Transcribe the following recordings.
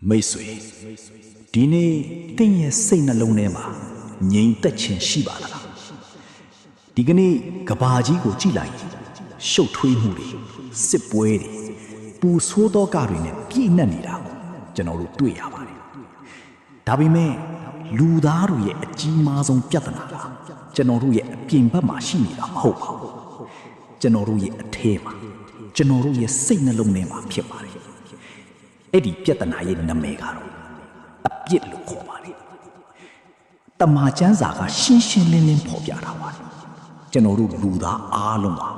မိတ်ဆွေဒီနေ့တင်းရဲ့စိတ်နှလုံးထဲမှာငြိမ်သက်ခြင်းရှိပါလားဒီကနေ့ကဘာကြီးကိုကြည့်လိုက်ရှုပ်ထွေးမှုတွေစစ်ပွဲတွေပူဆိုးသောကတွေနဲ့ပြည့်နှက်နေတာကိုကျွန်တော်တို့တွေ့ရပါတယ်ဒါပေမဲ့လူသားတို့ရဲ့အကြီးမားဆုံးပြဿနာကကျွန်တော်တို့ရဲ့အပြင်ဘက်မှာရှိနေတာမဟုတ်ပါဘူးကျွန်တော်တို့ရဲ့အထဲမှာကျွန်တော်တို့ရဲ့စိတ်နှလုံးထဲမှာဖြစ်ပါတယ်အဲ့ဒီပြဿနာရဲ့နာမည်ကတော့အပြစ်လို့ခေါ်ပါတယ်တမန်ကျမ်းစာကရှင်းရှင်းလင်းလင်းဖော်ပြထားပါတယ်ကျွန်တော်တို့လူသားအားလုံးဟာ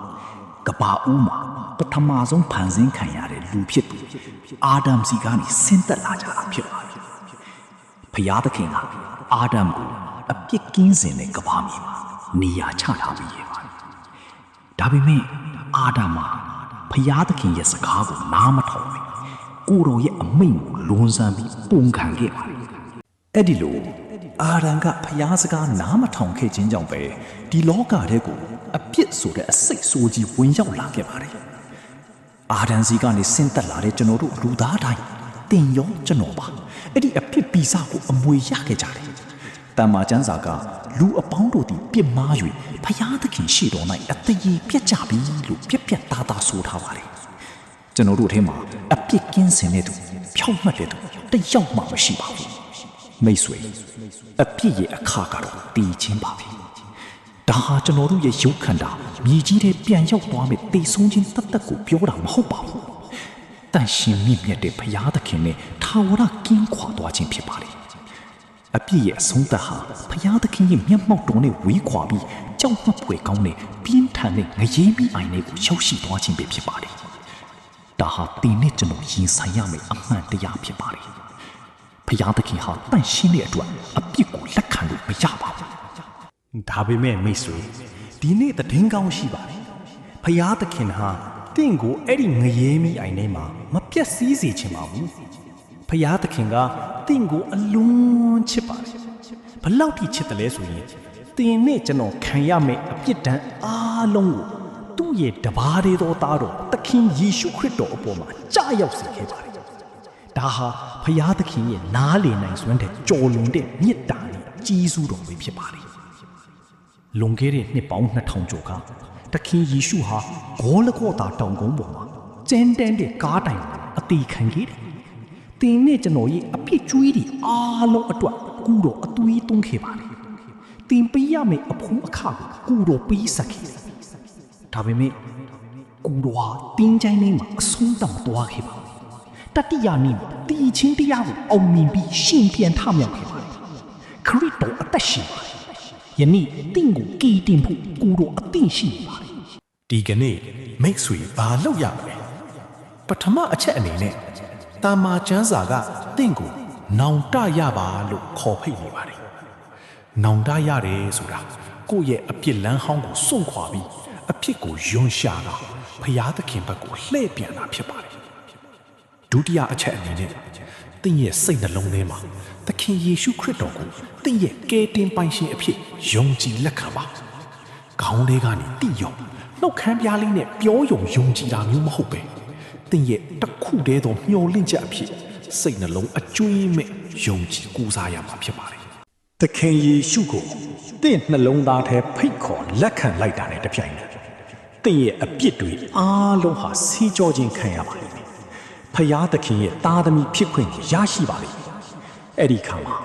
ကဘာဦးမှာပထမဆုံးဖန်ဆင်းခံရတဲ့လူဖြစ်သူအာဒမ်စီကနေဆင်းသက်လာကြတာဖြစ်ပါတယ်ဖျားသခင်ကအာဒမ်ကိုအပြစ်ကင်းစင်တဲ့ကဘာမြေမှာနေရာချထားပြီးရပါတယ်ဒါပေမဲ့အာဒမ်မှာဖျားသခင်ရဲ့စကားကိုနားမထောင်ဘူးကိုတော်ရဲ့အမိန့်ကိုလွန်ဆန်ပြီးပုံခံခဲ့ပါတယ်အဲ့ဒီလိုအာဒမ်ကဖျားစကားနားမထောင်ခဲ့ခြင်းကြောင့်ပဲဒီလောကထဲကိုအပြစ်ဆိုတဲ့အစိတ်ဆိုးကြီးဝင်ရောက်လာခဲ့ပါတယ်အာဒမ်စီကနေဆင်းသက်လာတဲ့ကျွန်တော်တို့လူသားတိုင်းတင်ရောကျွန်တော်ပါအဲ့ဒီအပြစ်ပီစာကိုအမွေရခဲ့ကြတယ်တမန်ကျမ်းစာကလူအပေါင်းတို့သည်ပြစ်မှား၍ဖျားသခင်ရှေ့တော်၌အသေးပြတ်ကြပြီလို့ပြက်ပြက်သားသားဆိုထားပါတယ်ကျွန်တော်တို့ထဲမှာအပြစ်ကင်းစင်တဲ့သူဖြောင့်မတ်တဲ့သူတယောက်မှမရှိပါဘူးမိတ်ဆွေအပြစ်ရဲ့အခါကတော့တည်ခြင်းပါပဲဒါဟာကျွန်တော်တို့ရဲ့ရုပ်ခန္ဓာမြေကြီးထဲပြန်ရောက်သွားမဲ့တည်ဆုံးခြင်းတသက်ကိုပြောတာမဟုတ်ပါဘူးတန်ရှင်မြင့်မြတ်တဲ့ဘုရားသခင်နဲ့ထာဝရကင်းခွာသွားခြင်းဖြစ်ပါတယ်အပြစ်ရဲ့အဆုံးသတ်ဟာဘုရားသခင်ရဲ့မျက်မှောက်တော်နဲ့ဝေးခွာပြီးကြောက်မက်ဖွယ်ကောင်းတဲ့ပြင်းထန်တဲ့ငရဲမိအိုင်တွေကိုရောက်ရှိသွားခြင်းပဲဖြစ်ပါတယ်ဒါဟာတင်နဲ့ကျွန်တော်ရင်ဆိုင်ရမယ့်အမှန်တရားဖြစ်ပါတယ်ဘုရားသခင်ဟာတန်ရှင်းတဲ့အတွက်အပြစ်ကိုလက်ခံလို့မရပါဘူးဒါပေမဲ့မိတ်ဆွေဒီနေ့သတင်းကောင်းရှိပါတယ်ဘုရားသခင်ဟာတင့်ကိုအဲ့ဒီငရဲမိအိုင်ထဲမှာမပြတ်စည်းစေချင်ပါဘူးဘုရားသခင်ကတင့်ကိုအလွန်ချစ်ပါတယ်ဘလောက်ထိချစ်တယ်လဲဆိုရင်တင်နဲ့ကျွန်တော်ခံရမယ့်အပြစ်ဒဏ်အားလုံးကိုသူ့ရဲ့တပါးသေးသောသားတော်သခင်ယေရှုခရစ်တော်အပေါ်မှာကြာရောက်စေခဲ့ပါတယ်ဒါဟာဘုရားသခင်ရဲ့နားလည်နိုင်စွမ်းတဲ့ကြော်လွန်တဲ့မေတ္တာနဲ့ကြီးစွာတော်ပဲဖြစ်ပါတယ်လွန်ခဲ့တဲ့နှစ်ပေါင်း2000ကျော်ကသခင်ယေရှုဟာဂေါလဂေါသာတောင်ကုန်းပေါ်မှာကျန်းတန်းတဲ့ကားတိုင်အသေးခံခဲ့တယ်။တင်နဲ့ကျွန်တော်ရဲ့အပြစ်ကြွေးတွေအားလုံးအတွက်ကုတော်အသွေးသွင်းခဲ့ပါတယ်။တင်ပေးရမယ့်အဖို့အခါကိုကုတော်ပေးဆက်ခဲ့တယ်။ဒါပေမဲ့ကုတော်ဟာတင်းချိုင်းလေးမှာအဆုံးသတ်မသွားခဲ့ပါဘူး။တတိယနေ့တည်ခြင်းတရားကိုအောင်မြင်ပြီးရှင်ပြန်ထမြောက်ခဲ့ပါတယ်။ခရစ်တော်အသက်ရှင်ပါတယ်။ယနေ့တင့်ကိုကည်တင်ဖို့ကိုတော်အသင့်ရှိနေပါတယ်ဒီကနေ့မိတ်ဆွေဘာလုပ်ရမလဲပထမအချက်အနေနဲ့တာမာကျမ်းစာကတင့်ကိုနောင်တရပါလို့ခေါ်ဖိတ်နေပါတယ်နောင်တရတယ်ဆိုတာကိုယ့်ရဲ့အပြစ်လန်းဟောင်းကိုစွန့်ခွာပြီးအဖြစ်ကိုယွန်းရှာတာဖျားသခင်ဘက်ကိုလှည့်ပြန်တာဖြစ်ပါတယ်ဒုတိယအချက်အနေနဲ့တင့်ရဲ့စိတ်နှလုံးထဲမှာသခင်ယေရှုခရစ်တော်ကိုတင့်ရဲ့ကယ်တင်ပိုင်ရှင်အဖြစ်ယုံကြည်လက်ခံပါခေါင်းထဲကနေတိယုံနှုတ်ခမ်းပြားလေးနဲ့ပြောယုံယုံကြည်တာမျိုးမဟုတ်ပဲတင့်ရဲ့တစ်ခုတည်းသောမျှော်လင့်ချက်အဖြစ်စိတ်နှလုံးအကျွေးမဲ့ယုံကြည်ကူးစားရမှာဖြစ်ပါတယ်သခင်ယေရှုကိုတင့်နှလုံးသားထဲဖိတ်ခေါ်လက်ခံလိုက်တာနဲ့တပြိုင်နက်တင့်ရဲ့အပြစ်တွေအားလုံးဟာဆီးကြောခြင်းခံရပါလိမ့်မယ်ဖယားသခင်ရဲ့သားသမီးဖြစ်ခွင့်ကိုရရှိပါလိမ့်မယ်အဲ့ဒီခါမှာ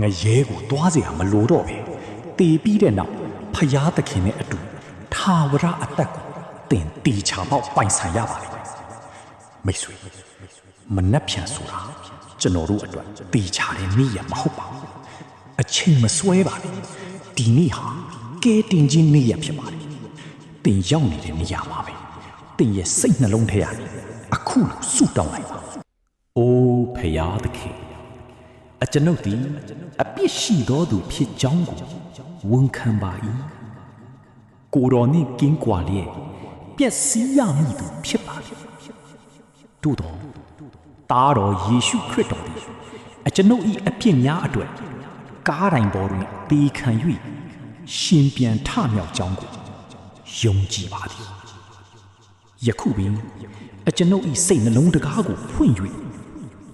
ငရဲကိုသွားเสียမလိုတော့ပဲတည်ပြီးတဲ့နောက်ဖယားသခင်နဲ့အတူထာဝရအသက်ကိုတင်တီချာပေါက်ပိုင်ဆိုင်ရပါလိမ့်မယ်မိတ်ဆွေမနှက်ဖြန်ဆိုတာကျွန်တော်တို့အတွက်တီချာတဲ့နေ့ရမဟုတ်ပါဘူးအချိန်မဆွဲပါနဲ့ဒီနေ့ဟာကဲတင်ခြင်းနေ့ရဖြစ်ပါလေတင်ရောက်နေတဲ့နေရာမှာပဲတင်ရဲ့စိတ်နှလုံးထဲကနေအခုလိုဆုတောင်းလိုက်ပါအိုးဖယားသခင်အကျွန်ုပ်သည်အပြစ်ရှိသောသူဖြစ်ကြောင်းကိုဝန်ခံပါ၏ကိုတော်နှင့်ကင်းကွာလျက်ပျက်စီးရမည်သူဖြစ်ပါလေတို့တော်သားတော်ယေရှုခရစ်တော်သည်အကျွန်ုပ်၏အပြစ်များအတွက်ကားတိုင်ပေါ်တွင်ပေခံ၍ရှင်ပြန်ထမြောက်ကြောင်းကိုယုံကြည်ပါသည်ယခုပင်အကျွန်ုပ်၏စိတ်နှလုံးတကားကိုဖွင့်၍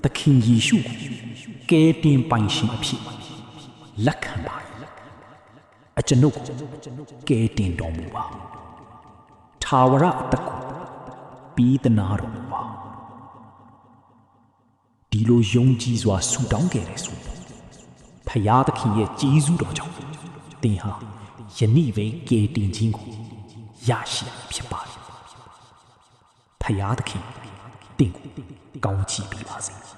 သခင်ယေရှုကိုကယ်တင်ပိုင်ရှင်အဖြစ်လက်ခံပါအကျွန်ုပ်ကိုကယ်တင်တော်မူပါထာဝရအသက်ကိုပေးသနာတော်မူပါဒီလိုယုံကြည်စွာဆုတောင်းခဲ့တယ်ဆိုဖယားသခင်ရဲ့ကျေးဇူးတော်ကြောင့်သင်ဟာယနေ့ပဲကယ်တင်ခြင်းကိုရရှိဖြစ်ပါတယ်ဖယားသခင်တင့်ကိုကောင်းချီးပေးပါစေ